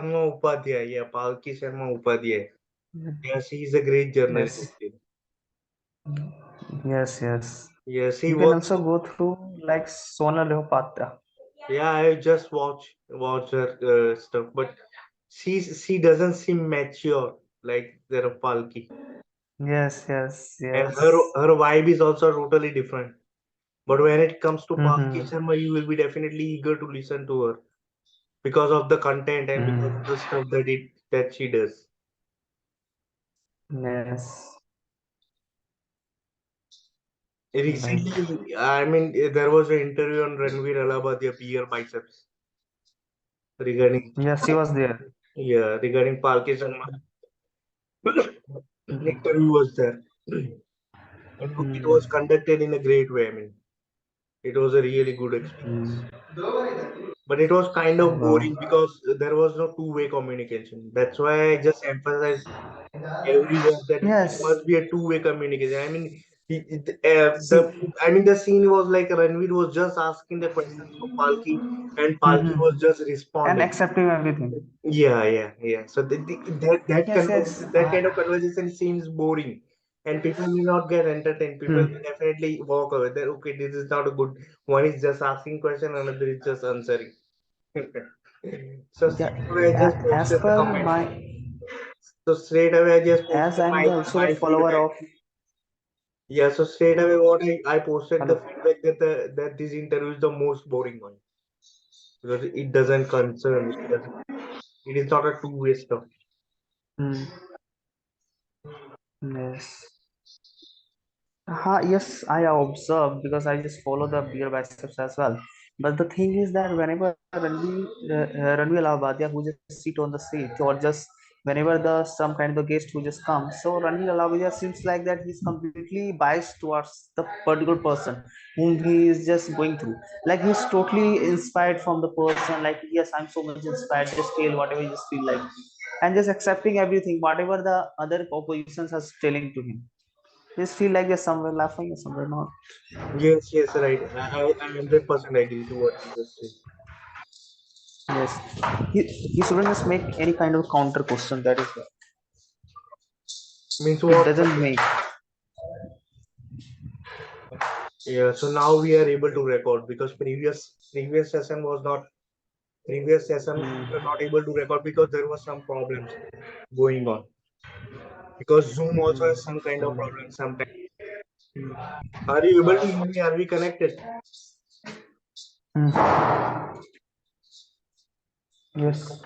Sharma Upadhyay, yeah, Palki Sharma Upadhyay. Yes, he is a great Yes, journalist. yes, yes. Yes, he You can works. also go through like Sonal Patra. Yeah, I just watch her stuff, but she doesn't seem mature like the Palki, Yes, yes, and her yes. her vibe is also totally different. But when it comes to Palki Mm-hmm. Sharma, you will be definitely eager to listen to her because of the content and because of Mm. the stuff that she does. Yes, right. Recently, I mean, there was an interview on Ranveer Alabadia beer biceps regarding Yes, she was there. yeah regarding Palki Sharma. Mm-hmm. Interview was there, and it was conducted in a great way. I mean, it was a really good experience. Mm. But it was kind of Wow. boring because there was no two-way communication. That's why I just emphasize everywhere that it Yes. must be a two-way communication. I mean, See. the scene was like Ranveer was just asking the questions for Palki, and Palki Mm-hmm. was just And responding. accepting everything. Yeah. So Yes, yes. that kind of conversation seems boring, and people will not get entertained. People will Hmm. definitely walk away. That okay, this is not a good. One is just asking question, another is just answering. So Yeah. straight away I just As posted the per comment. my, So straight away I just as posted I'm the also the my follower feedback. of. Yeah, so straight away what I posted the Hello. feedback that this interview is the most boring one because it doesn't concern. It is not a two-way stuff. Hmm. Yes. Yes, I observe because I just follow the beer biceps as well. But the thing is that whenever Ranveer Alabadia who just sit on the seat or just whenever the some kind of guest who just comes, so Ranveer Alabadia seems like that he's completely biased towards the particular person whom he is just going through. Like he's totally inspired from the person. Like yes, I'm so much inspired. Just tell whatever you just feel like, and just accepting everything, whatever the other oppositions are telling to him. Just feel like they're somewhere laughing or somewhere not. Yes, right. I 100% agree to what you just said. Yes. He shouldn't just make any kind of counter question. That is why. Means It what? doesn't make. Yeah, so now we are able to record because previous session we were not able to record because there was some problems going on. Because Zoom also has some kind of problem sometimes. Are you able to hear me? Are we connected? Mm. Yes.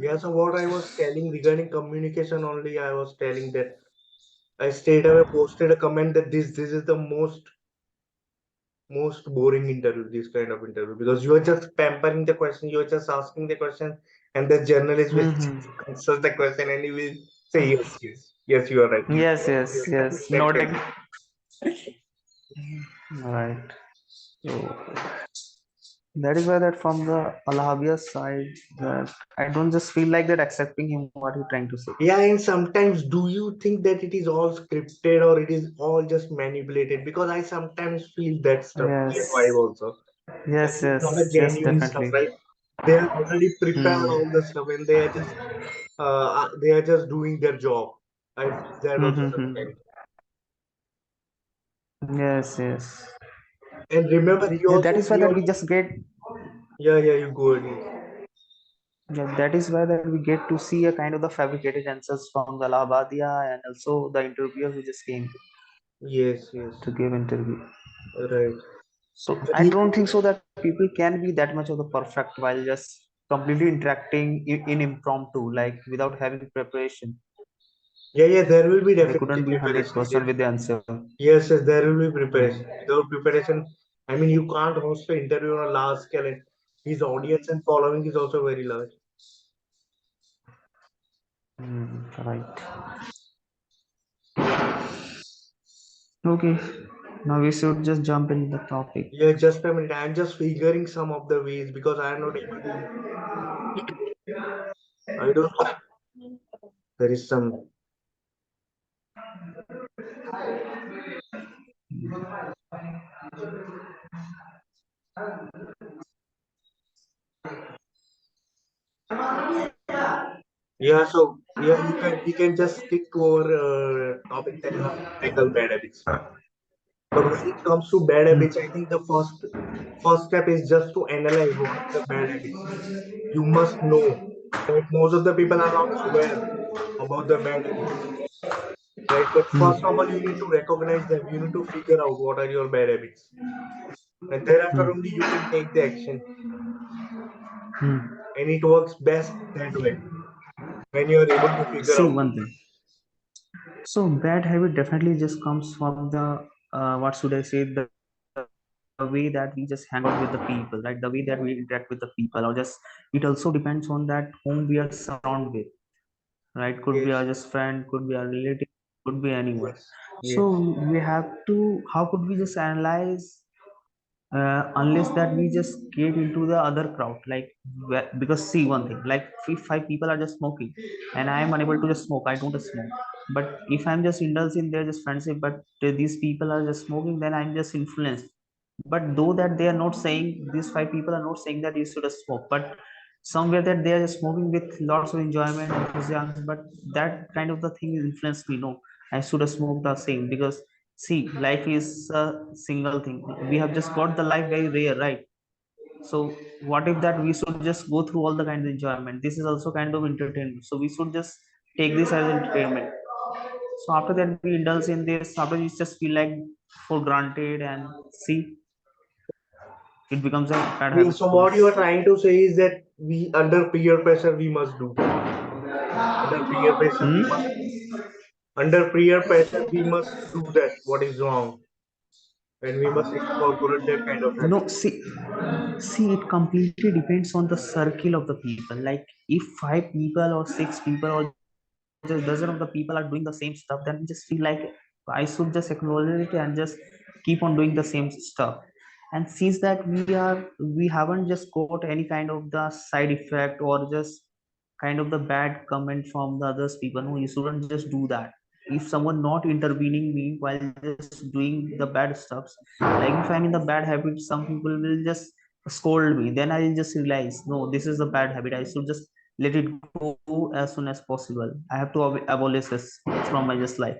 Yeah, so what I was telling regarding communication only, I was telling that I straight away posted a comment that this is the most boring interview, this kind of interview, because you are just pampering the question, you are just asking the question, and the journalist will Hmm. answer the question and he will say yes, you are right. Yes. Yes. Yes. That Noting. Right. So that is why that from the Alhabia side, that I don't just feel like that accepting him what he's trying to say. yeah, and sometimes do you think that it is all scripted or it is all just manipulated? Because I sometimes feel that stuff, that vibe Yes. also. That Yes. it's not a Yes. Yes. genuine stuff, Definitely. right? They are already prepared Hmm. all the stuff and they are just doing their job. I feel that also Mm-hmm. sometimes. Yes. Yes. And remember, That is why he that we also, just get. yeah, you go ahead, yes. Yeah, that is why that we get to see a kind of the fabricated answers from the Labadia and also the interviewer who just came Yes, to give interview. right. So But I don't think so that people can be that much of the perfect while just completely interacting in impromptu, like without having preparation. yeah, there will be They definitely couldn't be preparation. 100% with the answer. Yes, there will be preparation. Mm. Without preparation, I mean, you can't host an interview on a large scale, and his audience and following is also very large. Mm, right. Okay. Now we should just jump into the topic. Yeah, just a minute. I'm just figuring some of the ways because I'm not able to. I don't know. There is some. Yeah, so yeah, we can just stick to our topic, that how to tackle bad habits. But when it comes to bad habits, I think the first step is just to analyze what are the bad habits. You must know that most of the people are not aware about the bad habits, right? But first of all, you need to recognize them. You need to figure out what are your bad habits, and thereafter only you can take the action. And it works best that way when you are able to figure See out. one thing. So bad habit definitely just comes from the what should I say, the way that we just hang out with the people, right? The way that we interact with the people, or just it also depends on that whom we are surrounded with, right? Could be our just Yes, friend, could be our relative, could be anyone. yes, So yes. we have to. How could we just analyze unless that we just get into the other crowd, like because see one thing, like if five people are just smoking and I am unable to just smoke, I don't smoke. But if I'm just indulged in their just friendship, but these people are just smoking, then I'm just influenced. But though that they are not saying, these five people are not saying that you should smoke, but somewhere that they are just smoking with lots of enjoyment, enthusiasm. But that kind of the thing influenced me, no, I should have smoked the same. Because see, life is a single thing. We have just got the life very rare, right? So what if that we should just go through all the kind of enjoyment? This is also kind of entertainment, so we should just take this as entertainment. So after that we indulge in this, after we just feel like for granted, and see, it becomes a bad habit So for what you are us. trying to say is that we under peer pressure we must do. Under peer pressure we must Hmm? Under peer pressure we must do that what is wrong, and we must incorporate that kind of No, habit. see, it completely depends on the circle of the people. Like if five people or six people or just dozen of the people are doing the same stuff, then we just feel like I should just acknowledge it and just keep on doing the same stuff. And since that we haven't just got any kind of the side effect or just kind of the bad comment from the others people, no, you shouldn't just do that. If someone not intervening me while just doing the bad stuffs, like if I'm in the bad habit, some people will just scold me, then I'll just realize, no, this is a bad habit, I should just let it go as soon as possible. I have to abolish this from my just life.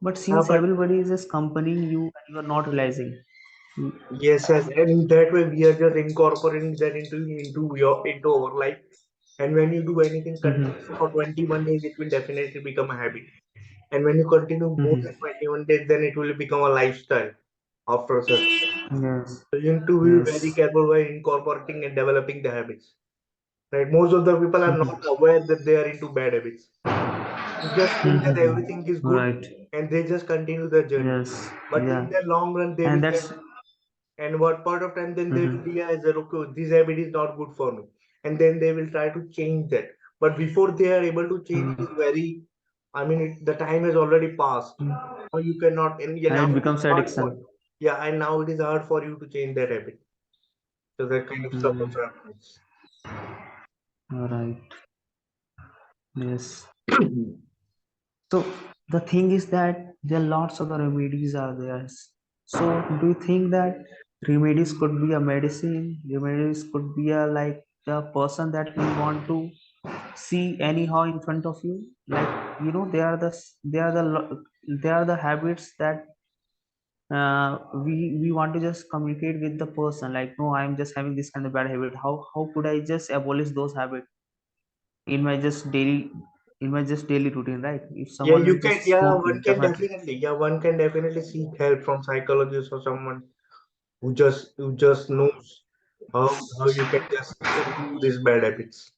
But since But everybody is just accompanying you and you are not realizing. yes, yes, and in that way we are just incorporating that into our life. And when you do anything continuously for 21 days, it will definitely become a habit. And when you continue more than 21 days, then it will become a lifestyle after such. Yes, So you need to be very yes. careful while incorporating and developing the habits. Right? Most of the people are not Mhm. aware that they are into bad habits. They just think that everything is good Right. and they just continue their journey. Yes. But in Yeah. the long run, they And will that's get, and what part of time then they will mhm. realize that okay, this habit is not good for me. And then they will try to change that. But before they are able to change, it is very, I mean, the time has already passed. Now you cannot, and yeah, And now it it is becomes hard for, addiction. yeah, and now it is hard for you to change that habit. So that kind of stuff also happens. All right. Yes. So the thing is that there are lots of the remedies are there. So do you think that remedies could be a medicine? Remedies could be a like the person that we want to see anyhow in front of you. Like they are they are the habits that we want to just communicate with the person. Like no, I'm just having this kind of bad habit. How could I just abolish those habits in my just daily routine, right? If Yeah, someone you is can, just yeah, one smoking, can definitely. definitely, yeah, one can definitely seek help from psychologists or someone who just knows how you can just improve these bad habits.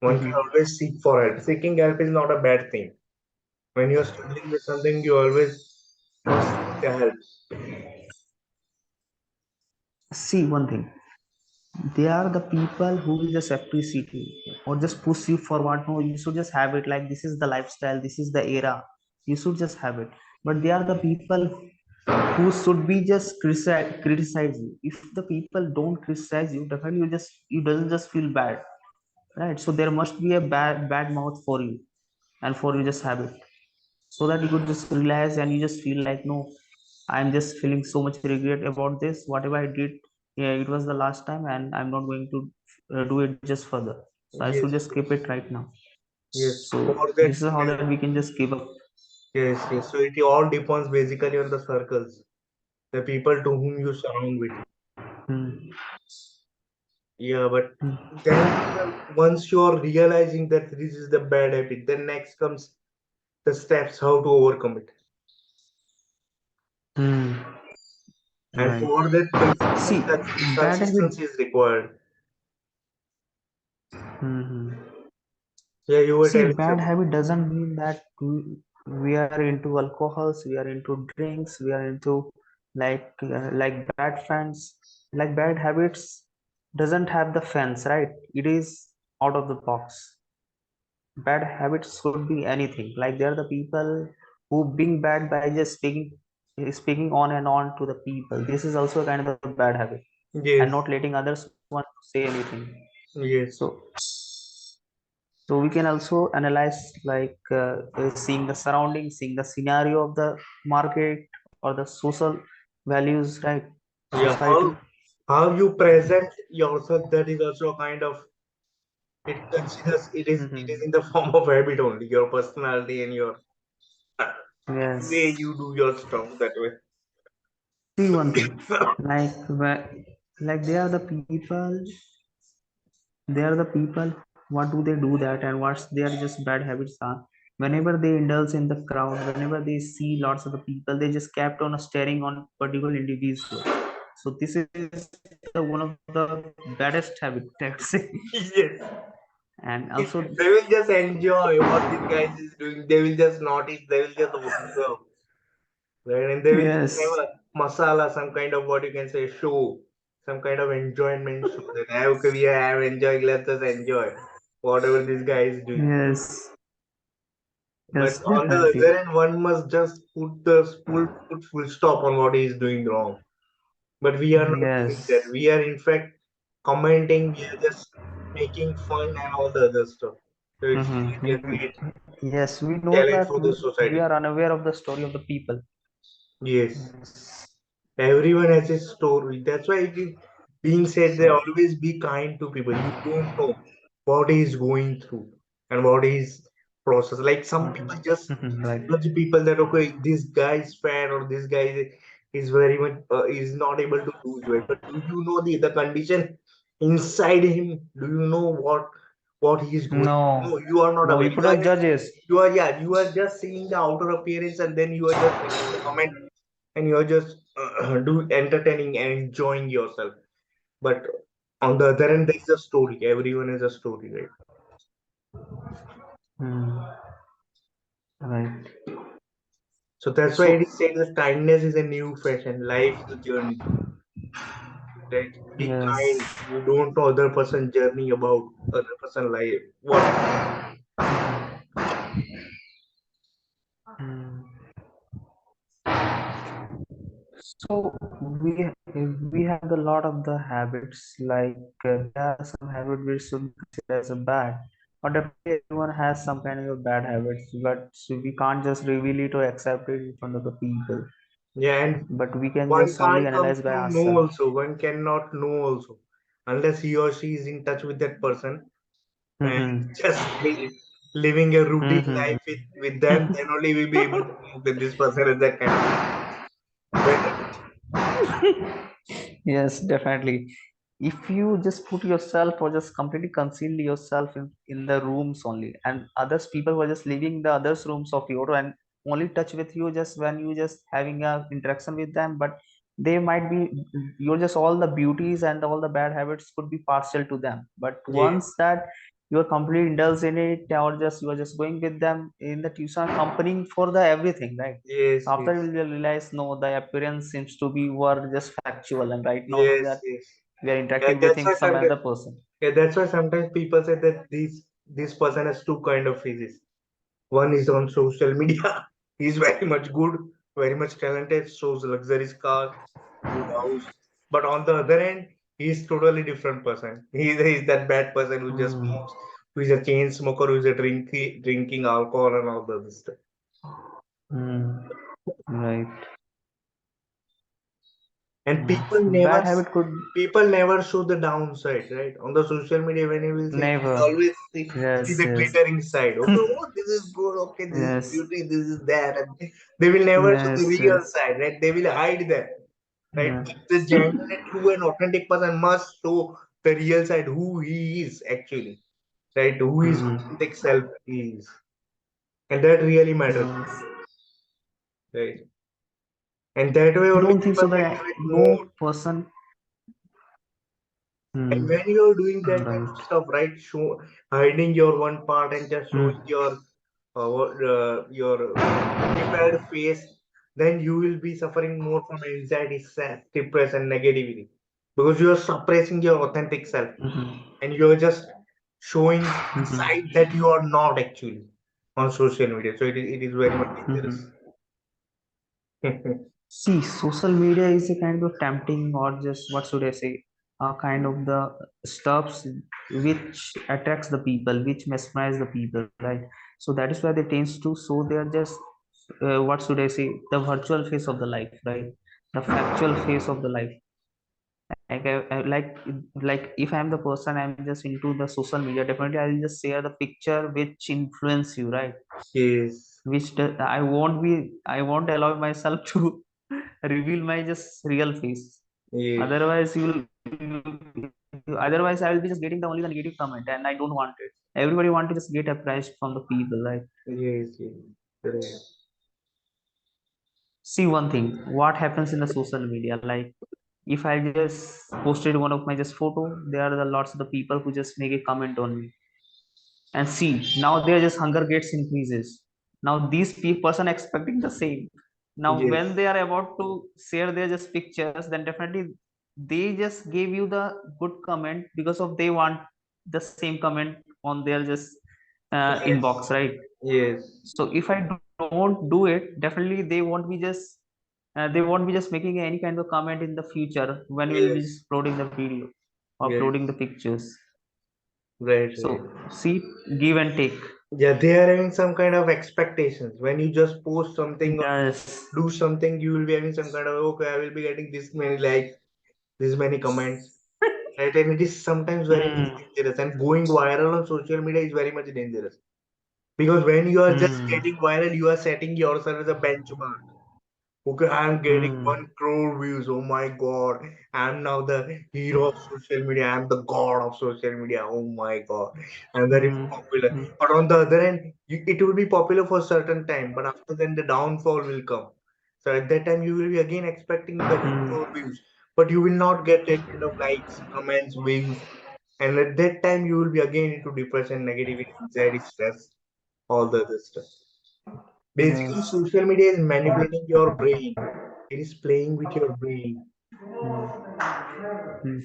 One can Mhm. always seek for help. Seeking help is not a bad thing. When you're struggling with something, you always must seek the help. See one thing, they are the people who will just appreciate you or just push you forward. No, you should just have it, like this is the lifestyle, this is the era, you should just have it. But they are the people who should be just criticize you. If the people don't criticize you, definitely you doesn't just feel bad, right? So there must be a bad mouth for you, and for you just have it, so that you could just relax and you just feel like, no, I'm just feeling so much regret about this, whatever I did. Yeah, it was the last time and I'm not going to do it just further, so I should Yes, just keep yes. it right now. Yes. So For that, this is how that we can just give up. yes, yes. So it all depends basically on the circles, the people to whom you surround with. Hmm. Yeah, but Hmm. then once you're realizing that this is the bad habit, then next comes the steps how to overcome it. Hmm. And Right. for that, See, consistent bad habit. consistency is required. Hmm. Yeah, you were See, telling bad something. habit doesn't mean that we are into alcohols, we are into drinks, we are into like bad friends. Like bad habits doesn't have the fence, right? It is out of the box. Bad habits could be anything. Like they are the people who being bad by just speaking on and on to the people. This is also a kind of a bad habit, and not Yes, letting others want to say anything. yes. So we can also analyze like seeing the surroundings, seeing the scenario of the market or the social values, right? Yeah, Society. how you present yourself, that is also a kind of, it considers it is Hmm. in the form of habit only, your personality and your uh, way Yes. you do your stuff that way. See one thing, like like they are the people. What do they do that, and what's their just bad habits are? Whenever they indulge in the crowd, whenever they see lots of the people, they just kept on staring on particular individual. So this is one of the baddest habit, I would say. Yes. And also, They will just enjoy what these guys is doing. They will just notice. They will just observe. Right? And they will just have yes, a masala, some kind of what you can say show, some kind of enjoyment show. That okay, we are enjoying. Let us enjoy whatever this guy is doing. yes, But yes, on the definitely. other end, one must just put full stop on what he is doing wrong. But we are not doing that. Yes. We are in fact commenting. We are just making fun and all the other stuff. So it's really a great Yes, we know challenge that for the we society. are unaware of the story of the people. Yes. Yes. Everyone has his story. That's why it is being said they So, always be kind to people. You don't know what he is going through and what is process. Like some people just right. judge people that okay, this guy is fat or this guy is very much is not able to lose weight. But do you know the condition inside him? Do you know what he is going through? No, No, you are not no, aware. we couldn't judge it. You are just seeing the outer appearance and then you are just making the comment and you're just do entertaining and enjoying yourself. But on the other end, there's a story. Everyone has a story, right? Hmm. Right. So that's why So, it is said that kindness is a new fashion. Life is a journey. Right? Be kind. yes. You don't know other person journey about other person life. What is going on? Hmm. So we have a lot of the habits. Like there are some habits which should be considered as a bad, but definitely everyone has some kind of a bad habits. But so we can't just reveal it or accept it in front of the people. Yeah, and But we can one just only can't come analyze by to know ourselves. also. One cannot know also unless he or she is in touch with that person and Mm-hmm. just living a routine Mm-hmm. life with them, then only we'll be able to know that this person is that kind of bad habit. Yes, definitely. If you just put yourself or just completely conceal yourself in the rooms only, and others people were just leaving the others rooms of your and only touch with you just when you just having a interaction with them, but they might be you're just all the beauties and all the bad habits could be partial to them. But Yes, once that you are completely indulged in it, or just you are just going with them in the tuition accompanying for the everything, right? yes, After yes, you will realize, no, the appearance seems to be were just factual, and right now yes, that yes. we are Yeah, interacting with that's him, why some sometimes other person. yeah, that's why sometimes people say that this person has two kind of phases. One is on social media. He's very much good, very much talented, shows luxurious cars, good house. But on the other end, he's totally different person. He's that bad person who just Hmm. smokes, who is a chain smoker, who is a drinking alcohol and all the other stuff. Hmm. Right. And Bad habit could people never show the downside, right? On the social media, when you will say, you will never. always see Yes, the yes, glittering side. Okay, oh, this is good. Okay, this is yes, beauty. This is that. And they will never show the yes, real yes. side, right? They will hide that, right? Yeah. But the genuine, true, and authentic person must show the real side, who he is actually, right? Who his Mhm. authentic self is, and that really matters, Yes. right? And that way I only don't think people so will that do it more. no person. And Hmm. when you're doing that kind of Right. stuff, right, hiding your one part and just showing Hmm. your prepared face, then you will be suffering more from anxiety, stress, depression, negativity, because you are suppressing your authentic self Hmm. and you're just showing the Hmm. side that you are not actually on social media. So it is very much dangerous. Hmm. See, social media is a kind of tempting, or just what should I say, a kind of the stuffs which attracts the people, which mesmerize the people, right? So that is why they tends to show their just what should I say, the virtual face of the life, right? The factual face of the life. Like if I'm the person, I'm just into the social media. Definitely, I'll just share the picture which influence you, right? Yes, I won't allow myself to reveal my just real face. yes, Otherwise, otherwise I will be just getting the only the negative comment, and I don't want it. Everybody want to just get appraised from the people, right? yes, yes, right. See one thing, what happens in the social media, like if I just posted one of my just photo, there are the lots of the people who just make a comment on me, and see now their just hunger gets increases. Now these person expecting the same. Now when Yes, they are about to share their just pictures, then definitely they just gave you the good comment because of they want the same comment on their just yes, inbox, right? yes, So if I don't do it, definitely they won't be just making any kind of comment in the future when you will be yes, just uploading the video or uploading yes, the pictures. right, So right. see, give and take. Yeah, they are having some kind of expectations. When you just post something or Yes. do something, you will be having some kind of, okay, I will be getting this many likes, this many comments, right? And it is sometimes very much Hmm. dangerous. And going viral on social media is very much dangerous because when you are just Hmm. getting viral, you are setting yourself as a benchmark. Okay, I'm getting Hmm. 1 crore views. Oh my God. I'm now the hero of social media. I'm the god of social media. Oh my God. I'm very Hmm. popular. Hmm. But on the other end, it will be popular for a certain time, but after then the downfall will come. So at that time, you will be again expecting the 1 crore Hmm. views, but you will not get that kind of likes, comments, views. And at that time, you will be again into depression, negativity, anxiety, stress, all the other stuff. Basically, Yes. social media is manipulating your brain. It is playing with your brain. Hmm. Hmm.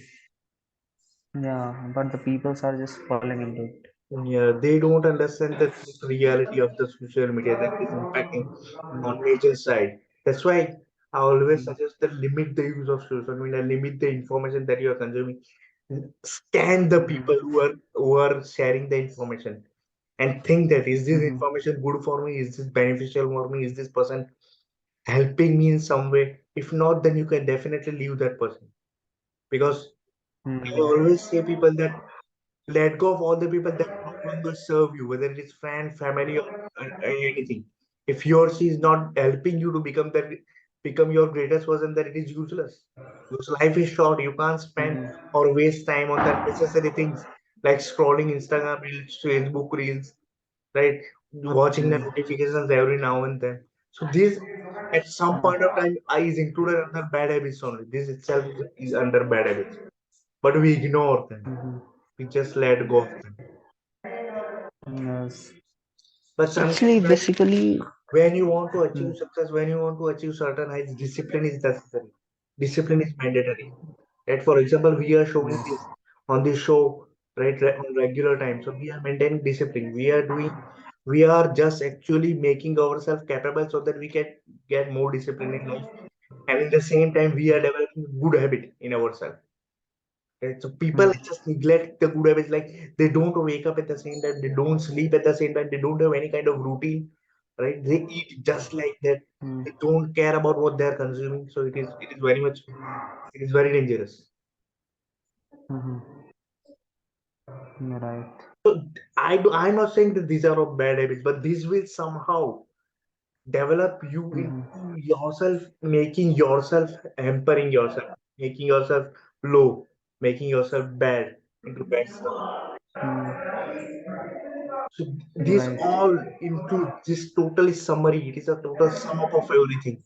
Yeah, but the peoples are just falling into it. Yeah, they don't understand the truth reality of the social media that is impacting on nature side. That's why I always Hmm. suggest that limit the use of social media, limit the information that you are consuming. Scan the Hmm. people who are sharing the information and think that is this Hmm. information good for me? Is this beneficial for me? Is this person helping me in some way? If not, then you can definitely leave that person because I Hmm. always say people that let go of all the people that no longer serve you, whether it is friend, family, or anything. If he or she is not helping you to become your greatest person, then it is useless. Because life is short. You can't spend Hmm. or waste time on the unnecessary things like scrolling Instagram reels, Facebook reels, right? Watching the Hmm. notifications every now and then. So this at some point of time I is included under bad habits only. This itself is under bad habits. But we ignore them. Hmm. We just let go of them. Yes. But sometimes Actually, basically, when you want to hmm. achieve success, when you want to achieve certain heights, discipline is necessary. Discipline is mandatory. Right? For example, we are showing Yes. this on this show, right, on regular time. So we are maintaining discipline. We are just actually making ourselves capable so that we can get more discipline in life. And in the same time, we are developing good habit in ourselves. Right? So people Hmm. just neglect the good habits, like they don't wake up at the same time, they don't sleep at the same time, they don't have any kind of routine. right? They eat just like that. They don't care about what they are consuming. So it is very much, it is very dangerous. Mm-hmm. Right. So I'm not saying that these are all bad habits, but this will somehow develop you Mm-hmm. into yourself, making yourself, hampering yourself, making yourself low, making yourself bad into bad stuff. So this Right. all include this totally summary. It is a total sum up of everything.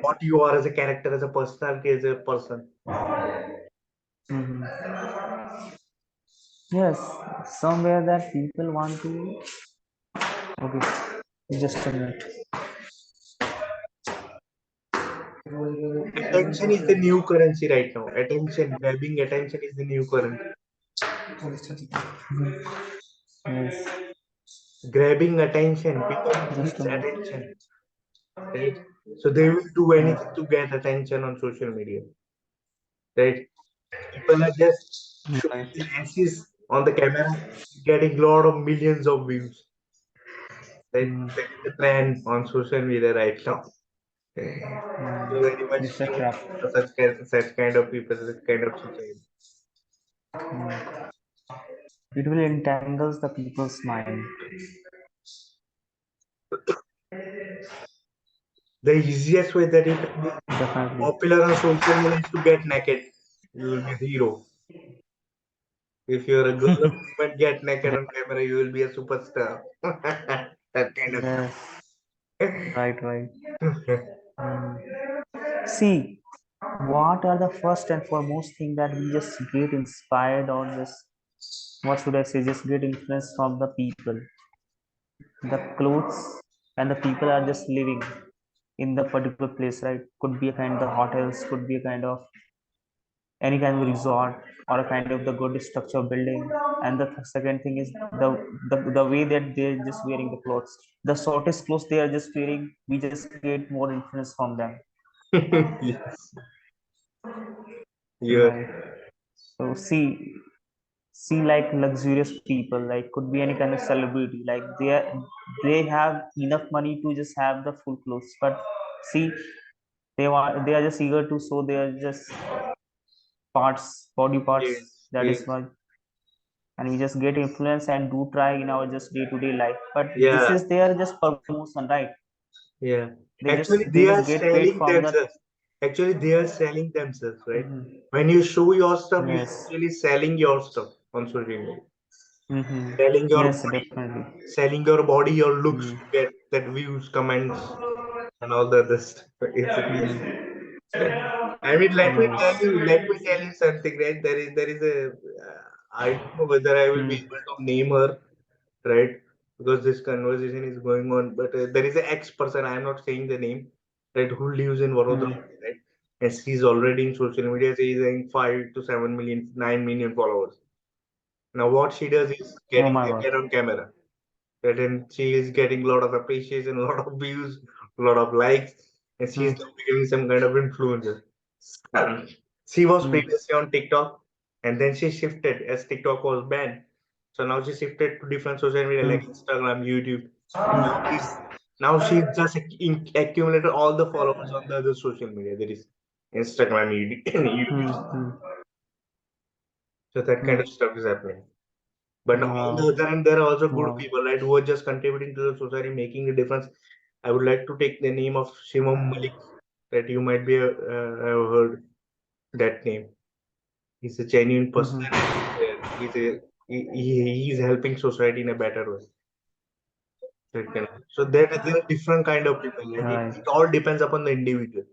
What you are as a character, as a personality, as a person. Mm-hmm. Yes, somewhere that people want to. Okay, just a minute. Attention is the new currency right now. Attention, grabbing attention is the new currency. Yes, Grabbing attention, people just needs a minute. attention, right? So they will do anything to get attention on social media, right? People are just showing Right. their asses on the camera, getting a lot of millions of views, right? Mm. That is the trend on social media right now. Okay. So very much It's a used trap. for such kind of people, such kind of society. Mm. It will entangles the people's mind. The easiest way that you can be Definitely. popular on social media is to get naked. You will be a hero. If you're a girl or woman, get naked on camera, you will be a superstar. That kind of stuff. Yes. Right. Right. Mm. See, what are the first and foremost thing that we just get inspired or just what should I say? Just get influence from the people, the clothes, and the people are just living in the particular place, right? Could be a kind of hotels, could be a kind of any kind of resort or a kind of the good structure building. And the second thing is the way that they're just wearing the clothes, the shortest clothes they are just wearing, we just get more influence from them. Yes. Yeah. Right. So see like luxurious people, like could be any kind of celebrity, like they have enough money to just have the full clothes, but see, they are just eager to show their just body parts, Yes. that is Yes. why. And we just get influence and do try in our just day-to-day life, but this Yeah. is their just promotion, right? Yeah. they Actually, just they they just are get paid selling from that. themselves. Actually, they are selling themselves, right? Mhm. When you show your stuff, you are Yes. actually selling your stuff on social media. Selling Mm-hmm. your Yes, body, definitely. your looks Mm. to get that views, comments, and all the other stuff. Basically. Mhm. I mean, Yes. let me tell you something, right? There is a, I don't know whether I will be Mm. able to name her, right? Because this conversation is going on, but there is an ex person, I'm not saying the name, right, who lives in Vadodara, Mm. right? And she's already in social media, she's having 5 to 7 million, 9 million followers. Now, what she does is Oh getting my god. naked on camera, right? And she is getting a lot of appreciation, a lot of views, a lot of likes, and she's Mm. now becoming some kind of influencer. She was Mm. previously on TikTok, and then she shifted as TikTok was banned. So now she shifted to different social media like Mm. Instagram, YouTube, and now she's just accumulated all the followers on the other social media. There is Instagram, YouTube. Mm. Mm. So that kind of Mm. stuff is happening. But on the Wow. other hand, there are also good Wow. people, right, who are just contributing to the society, making a difference. I would like to take the name of Shimam Malik, that you might be have heard that name. He's a genuine person, Mm-hmm. and he's helping society in a better way. So there are different kind of people. Right? It, Right. it all depends upon the individual.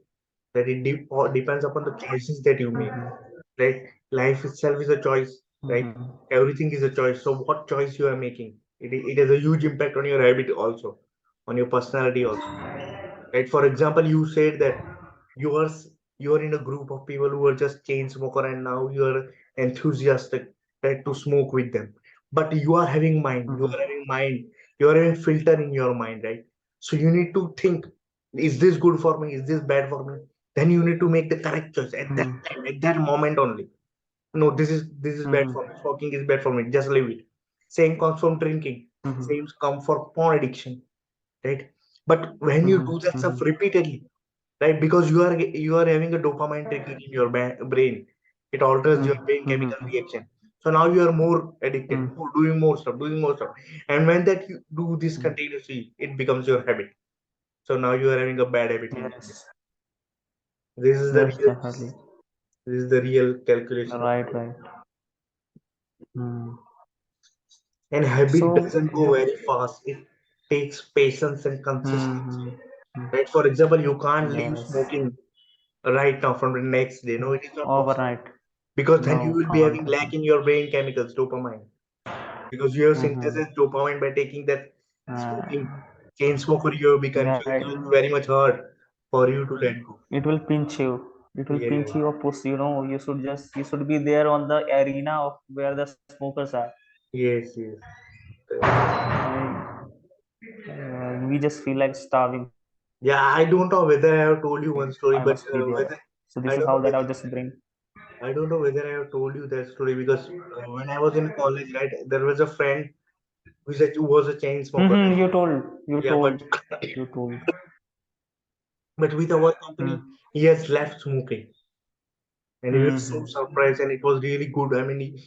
That all depends upon the choices that you make. Mm-hmm. Right? Life itself is a choice. Right? Mm-hmm. Everything is a choice. So what choice you are making? It has a huge impact on your habit also, on your personality also. Right? For example, you said that you are you are in a group of people who are just chain smoker, and now you are enthusiastic, right, to smoke with them. But you are Mm-hmm. having mind, you are having filter in your mind, right? So you need to think, is this good for me? Is this bad for me? Then you need to make the correct choice at that Mm-hmm. time, at that moment only. No, this is bad for me. Smoking is bad for me. Just leave it. Same comes from drinking. Mm-hmm. Same comes for porn addiction, right? But when you do that stuff Mm-hmm. repeatedly, right? Because you are having a dopamine trigger in your brain. It alters your brain chemical Mm-hmm. reaction. So now you are more addicted, Mm-hmm. doing more stuff. And when that you do this continuously, it becomes your habit. So now you are having a bad habit in your brain. Yes. This is the Yes, real definitely. this is the real calculation of Right, habit. right. Mm. And habit So, doesn't go very fast. It takes patience and consistency. mm-hmm. Right? For example, you can't leave Yes. smoking right now from the next day. No, it is not possible. Overnight. Because then you No, will be can't having happen. lack in your brain chemicals, dopamine. Because you have Mm-hmm. synthesis dopamine by taking that smoking. Uh, Chain smoker you have become, yeah, so it will be very much hard for you to let go. it will pinch you. It will Yeah, pinch you or push. You should be there on the arena of where the smokers are. yes, yes. Correct. I we just feel like starving. Yeah, I don't know whether I have told you one I story, but must be there. whether So this I is don't how know that whether I'll just bring. I don't know whether I have told you that story because when I was in college, right, there was a friend who was a chain smoker, Mm-hmm, right? you told. You Yeah, but told. You told. but with our company, Mm. he has left smoking. And we were so Mm-hmm. surprised, and it was really good. I mean,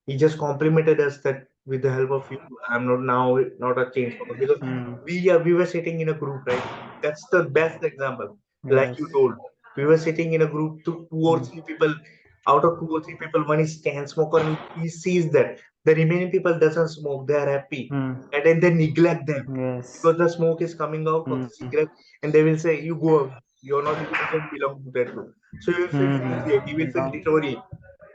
he just complimented us that with the help of you, I'm not now not a chain smoker because Mm. we were sitting in a group, right? That's the best example. Like Yes. you told, we were sitting in a group, two or Mm. three people. Out of two or three people, one is chain smoker, and he sees that the remaining people doesn't smoke. They are happy, Mm. and then they neglect them Yes. because the smoke is coming out of the Mm. cigarette, and they will say, "You go away. You're not. You doesn't belong to that group." So you will feel humiliated. You will Mm-hmm. feel deteriorate.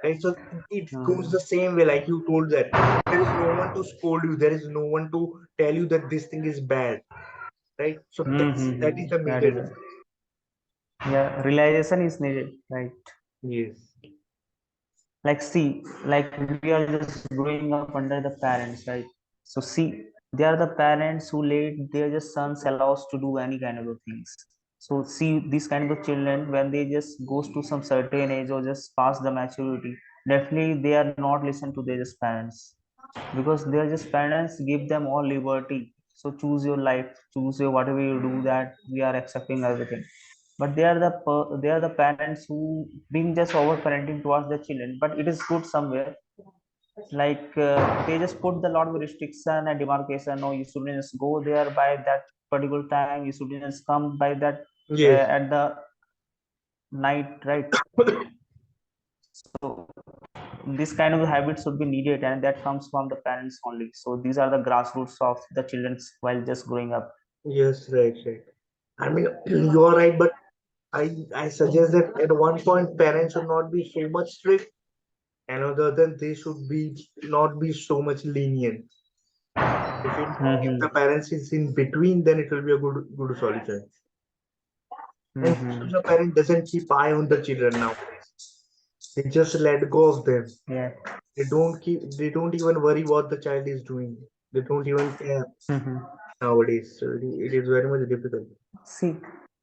Right? So it goes the same way, like you told that. There is no one to scold you. There is no one to tell you that this thing is bad. Right? So that is Mm-hmm. the That major is it. difference. Yeah, realization is needed, right? Yes. Like, see, like we are just growing up under the parents, right? So see, they are the parents who let their just sons allows to do any kind of things. So see, these kind of children, when they just goes to some certain age or just pass the maturity, definitely they are not listen to their just parents, because they are just parents give them all liberty. So choose your life, choose your whatever you do, that we are accepting everything. But they are the parents who being just over parenting towards the children, but it is good somewhere. Like they just put the lot of restriction and demarcation. No, you shouldn't just go there by that particular time, you shouldn't just come by that Yes. at the night, right? So this kind of habit should be needed, and that comes from the parents only. So these are the grassroots of the children's while just growing up. Yes. Right. Right. I mean, you are right, but I suggest that at one point parents should not be so much strict, and other than they should be not be so much lenient. If the Mm-hmm. parents is in between, then it will be a good solution. And most of Mm-hmm. the parent doesn't keep eye on the children nowadays. They just let go of them. Yeah. They don't even worry what the child is doing. They don't even care Mm-hmm. nowadays. So it is very much difficult. See,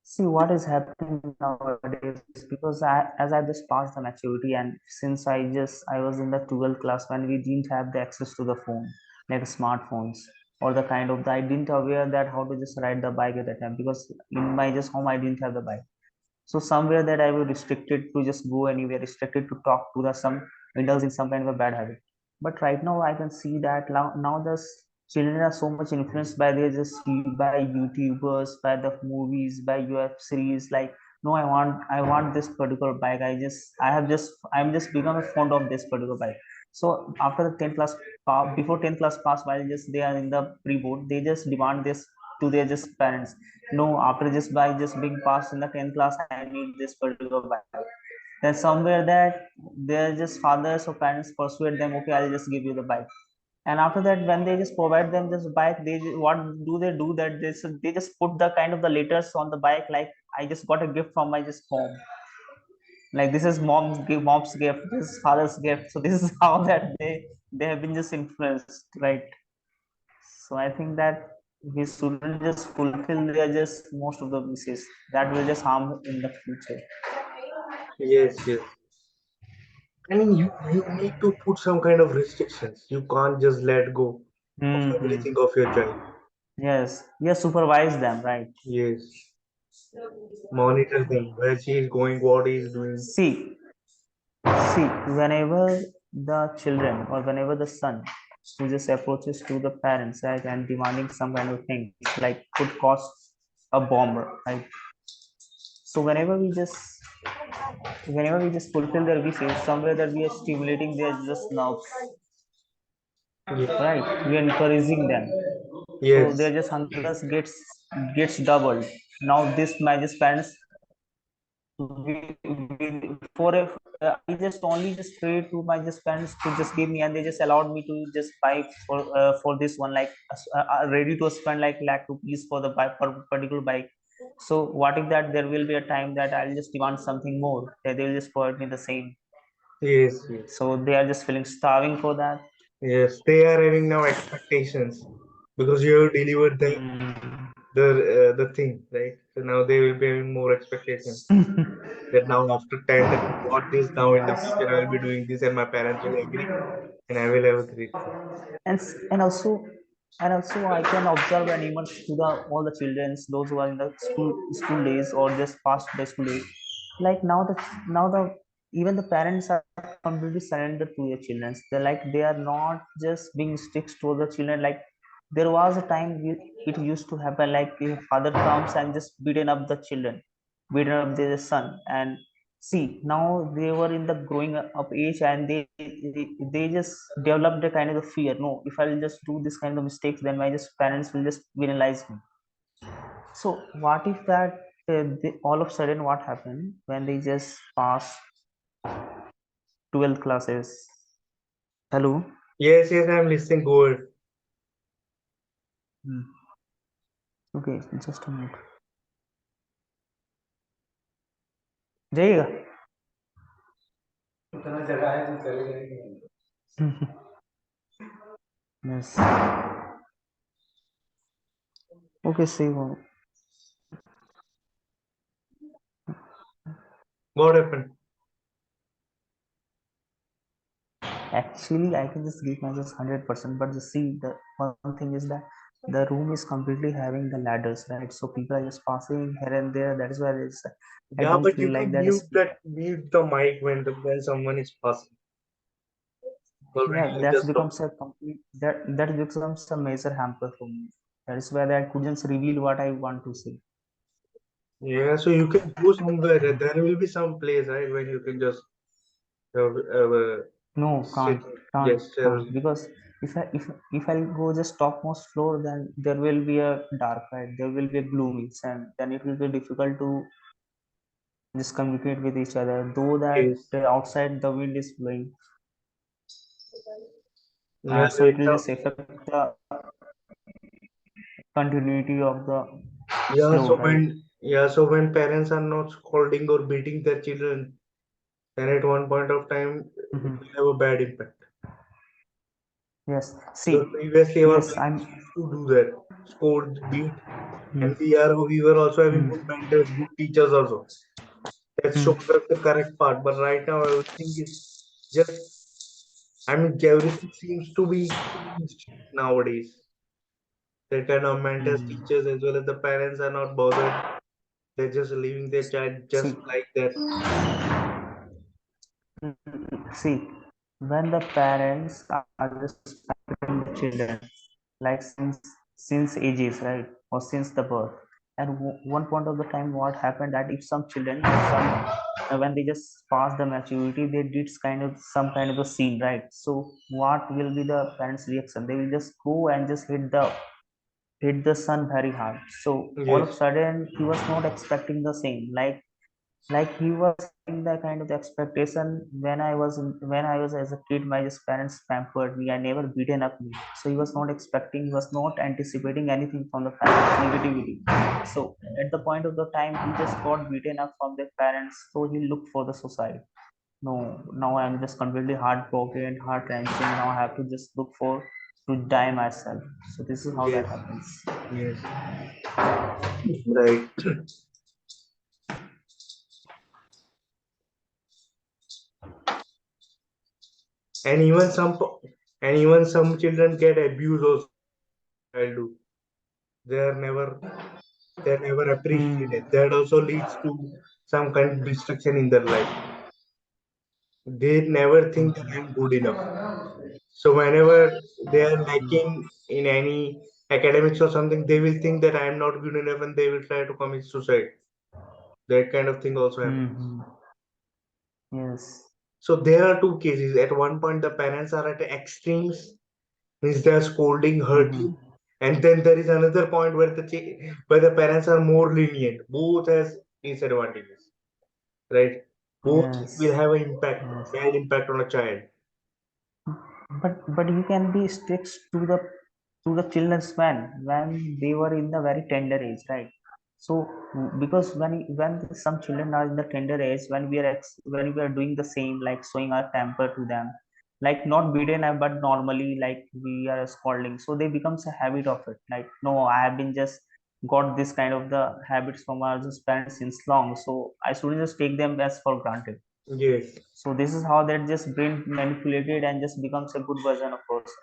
see what is happening nowadays, because as I just passed the maturity, and since I was in the 12th class when we didn't have the access to the phone, like smartphones, or the kind of I didn't aware that how to just ride the bike at that time, because in my just home I didn't have the bike. So somewhere that I was restricted to just go anywhere, restricted to talk to the some indulge in some kind of a bad habit. But right now I can see that now the children are so much influenced by their just by YouTubers, by the movies, by web series. Like, no, I want this particular bike. I'm just become fond of this particular bike. So after the 10th class, before 10th class pass, while just they are in the pre-board, they just demand this to their just parents. No, after just by just being passed in the 10th class, I need this particular bike. Then somewhere that their just fathers or parents persuade them, okay, I'll just give you the bike. And after that, when they just provide them this bike, what do they do, that they just put the kind of the letters on the bike, like, I just got a gift from my just home, like this is mom's gift, this is father's gift. So this is how that they have been just influenced, right? So I think that we shouldn't just fulfill their just most of the wishes. That will just harm in the future. Yes, yes. I mean, you need to put some kind of restrictions. You can't just let go of Mm-hmm. everything of your child. Yes, yes, supervise them, right? Yes. Monitor them, where she is going, what he is doing. See, see, whenever the children or whenever the son who just approaches to the parents, right, and demanding some kind of things like could cost a bomb, right? So whenever we just fulfill their wishes, somewhere that we are stimulating their just nerves, Yes. right? We are encouraging them, so Yes. their just hungers gets doubled. Now this my just parents for a I just only just pray to my just parents to just give me, and they just allowed me to just buy for this one, like ready to spend like lakh rupees for the bike, for particular bike. So what if that there will be a time that I'll just demand something more, that they will just provide me the same. Yes. Yes. So they are just feeling starving for that. Yes. They are having now expectations because you have delivered Hmm. the thing, right? So now they will be having more expectations. That now after 10th I got this, now in the Yes. future I will be doing this and my parents will agree and I will have a great thing. and and also I can observe animals to the all the childrens, those who are in the school days or just past the school days. Like now the even the parents are completely surrendered to their children. They're like they are not just being strict to the children. Like there was a time it used to happen like a father comes and just beaten up the children, beaten up their son. And see, now they were in the growing up age, and they just developed a kind of a fear. No, if I'll just do this kind of mistakes, then my just parents will just penalize me. So what if that all of a sudden what happened when they just pass 12th classes? Hello. Yes, yes, I'm listening. Go ahead. Hmm. Okay, just a minute. जाइएगा. Yes. Okay, see you. What happened? Actually, I can just give my just 100%, but the see the one thing is that the room is completely having the ladders, right? So people are just passing here and there. That is why it's, I Yeah, don't but you feel like can that is. mute the mic when someone is passing. Or when Yeah, you that just talk. becomes a complete that becomes a major hamper for me. That is why I couldn't reveal what I want to say. Yeah, so you can go somewhere. There will be some place, right, when you can just have a No, sit gesture. can't because if I go just topmost floor, then there will be a dark, right? There will be a gloomy, and then it will be difficult to just communicate with each other. Though that Yes. outside the wind is blowing, Yeah, so right it will now. just affect the continuity of the Yeah, flow, right? so when parents are not scolding or beating their children, then at one point of time it Mhm. will have a bad impact. Yes. Because See, previously our yes, parents I'm. used to do that, scold, beat, Hmm. and we were also having Hmm. good mentors, good teachers also. That Hmm. showed us the correct path. But right now everything is just, I mean, everything seems to be changed nowadays. That kind of mentors, Hmm. teachers, as well as the parents are not bothered. They're just leaving their child just See, like that. see, when the parents are just pampering the children, like since ages, right, or since the birth, and one point of the time, what happened that if some children, some when they just pass the maturity, they did kind of some kind of a scene, right? So what will be the parents' reaction? They will just go and just hit the son very hard. So all of a Yes, sudden, he was not expecting the same, like he was in the kind of expectation. When I was as a kid, my just parents pampered me. I never beaten up me, so he was not expecting, he was not anticipating anything from the parents negativity. So at the point of the time he just got beaten up from the parents, so he looked for the suicide. No, now I'm just completely heartbroken, heart wrenching. Now I have to just look for to die myself. So this is how that yes, happens. yes, right. And even some children get abused also childhood. They are never they're never Hmm. appreciated. That also leads to some kind of destruction in their life. They never think that I'm good enough. So whenever they are lacking in any academics or something, they will think that I'm not good enough and they will try to commit suicide. That kind of thing also happens. Hmm. Yes. So there are two cases. At one point, the parents are at extremes, means they are scolding, Hmm. hurting, and then there is another point where where the parents are more lenient. Both has disadvantages, right? Both will Yes. have an impact, Yes. bad impact on a child. But you can be strict to the children's when they were in the very tender age, right? So because when some children are in the tender age, when we are doing the same, like showing our temper to them, like not beaten up but normally like we are scolding, so they becomes a habit of it, like no, I have been just got this kind of the habits from our just parents since long, so I shouldn't just take them as for granted. Yes, So this is how that just brain manipulated and just becomes a good version of person.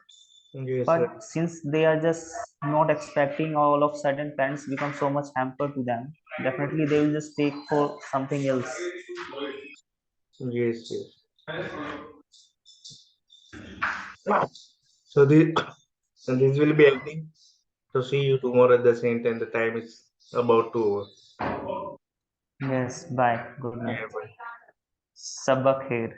yes, But right. since they are just not expecting, all of sudden parents become so much hampered to them, definitely they will just take for something else. Yes, yes. So this, so this will be ending. So see you tomorrow at the same time. The time is about to over. Yes, bye, good Yeah, night. bye. Sabak here.